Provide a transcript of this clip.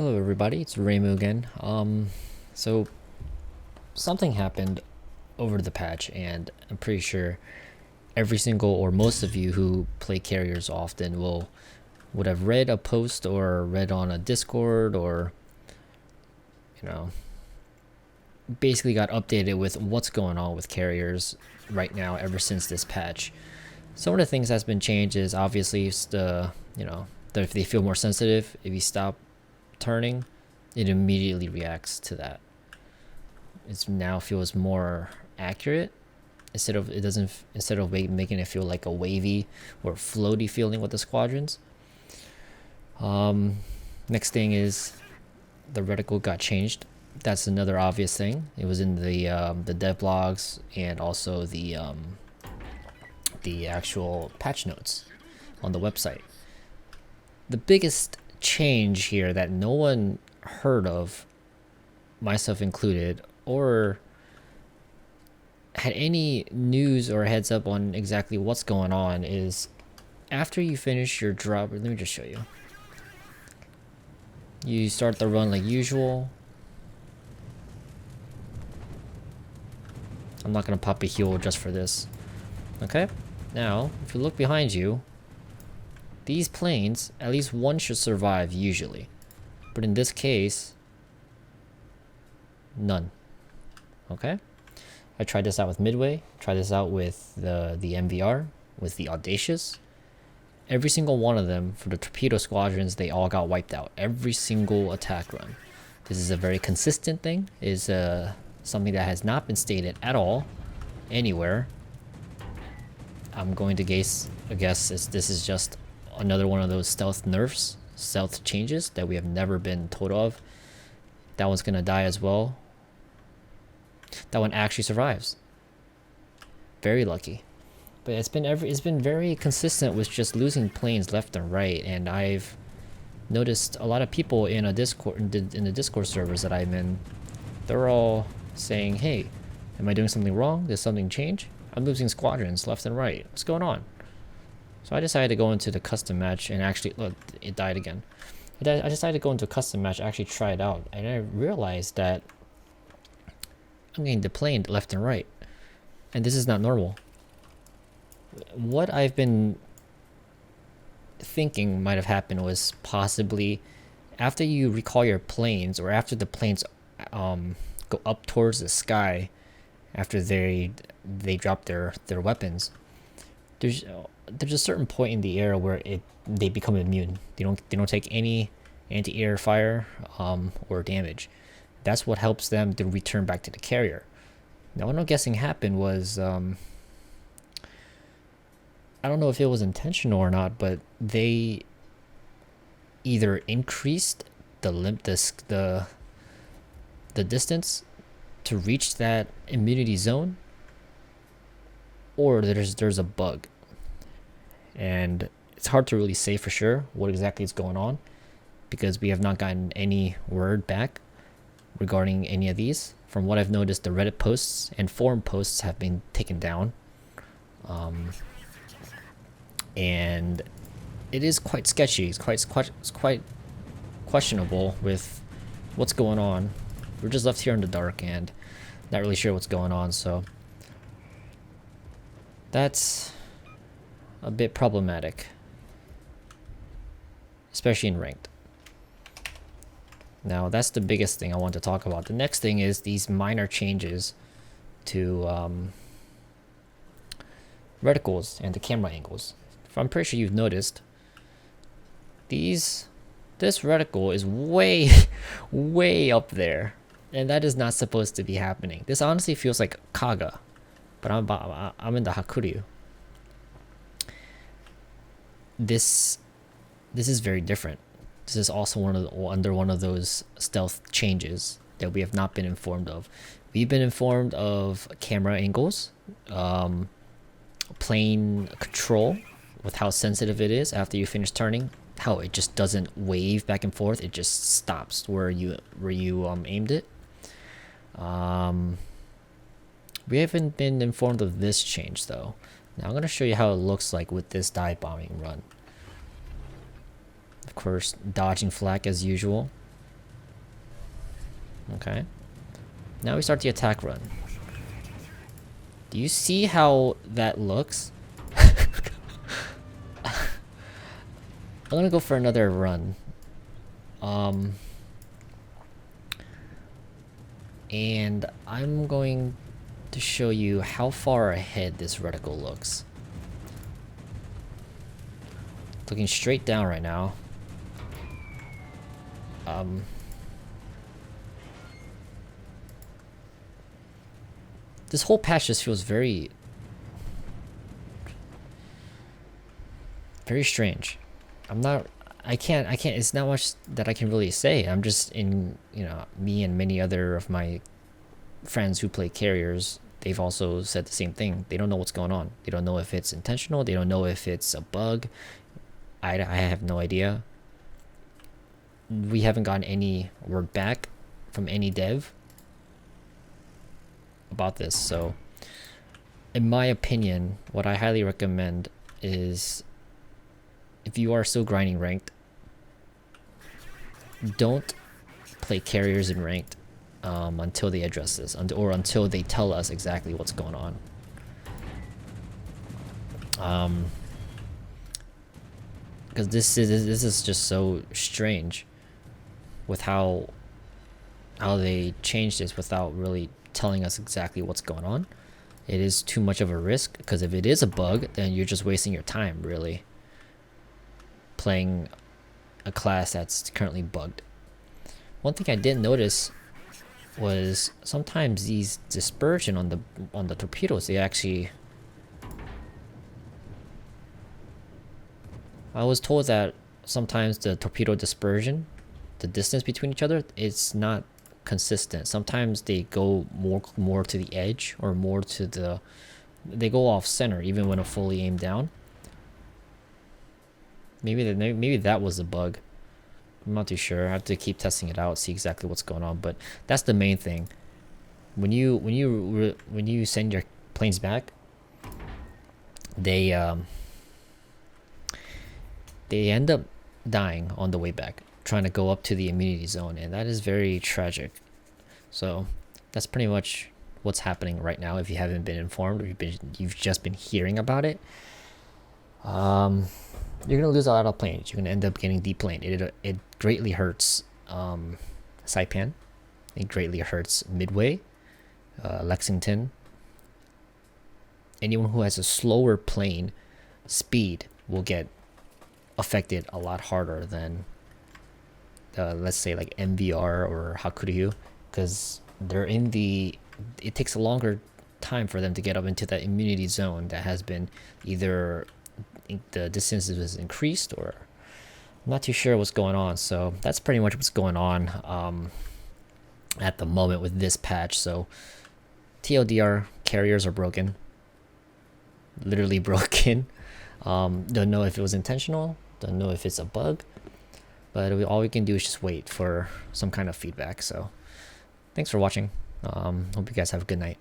Hello everybody, it's Raymu again. So something happened over the patch, and I'm pretty sure every single or most of you who play carriers often would have read a post or read on a Discord, or basically got updated with what's going on with carriers right now ever since this patch. Some of the things that's been changed is obviously if they feel more sensitive, if you stop turning, it immediately reacts to that. It now feels more accurate instead of making it feel like a wavy or floaty feeling with the squadrons. Next thing is the reticle got changed. That's another obvious thing. It was in the dev blogs and also the actual patch notes on the website. The biggest change here that no one heard of, myself included, or had any news or heads up on exactly what's going on, is after you finish your drop. Let me just show you. You start the run like usual. I'm not gonna pop a heal just for this. Okay, now if you look behind you, these planes, at least one should survive usually, but in this case, none. Okay, I tried this out with Midway, tried this out with the MVR, with the Audacious. Every single one of them, for the torpedo squadrons, they all got wiped out. Every single attack run. This is a very consistent thing. Is something that has not been stated at all anywhere. I'm going to guess this is just another one of those stealth nerfs, stealth changes that we have never been told of. That one's gonna die as well. That one actually survives. Very lucky. But it's been very consistent with just losing planes left and right, and I've noticed a lot of people in the Discord servers that I'm in, they're all saying, "Hey, am I doing something wrong? Did something change? I'm losing squadrons left and right. What's going on?" So I decided to go into the custom match and actually look. It died again. I decided to go into a custom match, actually try it out, and I realized that I'm getting deplaned left and right, and this is not normal. What I've been thinking might have happened was possibly after you recall your planes, or after the planes go up towards the sky, after they drop their weapons, there's a certain point in the air where they become immune. They don't take any anti-air fire or damage. That's what helps them to return back to the carrier. Now, what I'm guessing happened was I don't know if it was intentional or not, but they either increased the distance to reach that immunity zone, or there's a bug. And it's hard to really say for sure what exactly is going on, because we have not gotten any word back regarding any of these. From what I've noticed, the Reddit posts and forum posts have been taken down. And it is quite sketchy. It's quite questionable with what's going on. We're just left here in the dark and not really sure what's going on, so that's a bit problematic, especially in ranked. Now, that's the biggest thing I want to talk about. The next thing is these minor changes to reticles and the camera angles. I'm pretty sure you've noticed this reticle is way up there, and that is not supposed to be happening. This honestly feels like Kaga, but I'm in the Hakuryu. This is very different. This is also under one of those stealth changes that we have not been informed of. We've been informed of camera angles, plane control, with how sensitive it is after you finish turning, how it just doesn't wave back and forth. It just stops where you aimed it. We haven't been informed of this change though. Now I'm going to show you how it looks like with this dive bombing run. Of course, dodging flak as usual. Okay. Now we start the attack run. Do you see how that looks? I'm gonna go for another run. And I'm going to show you how far ahead this reticle looks. Looking straight down right now. This whole patch just feels very strange. I can't, it's not much that I can really say. I'm just in, you know, me and many other of my friends who play carriers, they've also said the same thing. They don't know what's going on. They don't know if it's intentional. They don't know if it's a bug. I have no idea. We haven't gotten any word back from any dev about this. So in my opinion, what I highly recommend is, if you are still grinding ranked, don't play carriers in ranked until they address this, or until they tell us exactly what's going on. Because this is just so strange with how they changed this without really telling us exactly what's going on. It is too much of a risk, because if it is a bug, then you're just wasting your time, really, playing a class that's currently bugged. One thing I did notice was sometimes these dispersion on the torpedoes, they actually, I was told that sometimes the torpedo dispersion, the distance between each other, it's not consistent. Sometimes they go more to the edge, or more to the, they go off center even when fully aimed down. Maybe that was a bug. I'm not too sure. I have to keep testing it out, see exactly what's going on. But that's the main thing. When you send your planes back, they end up dying on the way back, trying to go up to the immunity zone, and that is very tragic. So that's pretty much what's happening right now. If you haven't been informed, or you've just been hearing about it, you're gonna lose a lot of planes. You're gonna end up getting deplaned. It greatly hurts Saipan. It greatly hurts Midway, Lexington. Anyone who has a slower plane speed will get affected a lot harder than let's say like MVR or Hakuryu, because they're in the, it takes a longer time for them to get up into that immunity zone that has been either the distance is increased, or I'm not too sure what's going on. So that's pretty much what's going on at the moment with this patch. So TLDR, carriers are broken, literally broken. Don't know if it was intentional, don't know if it's a bug, but all we can do is just wait for some kind of feedback. So thanks for watching. Hope you guys have a good night.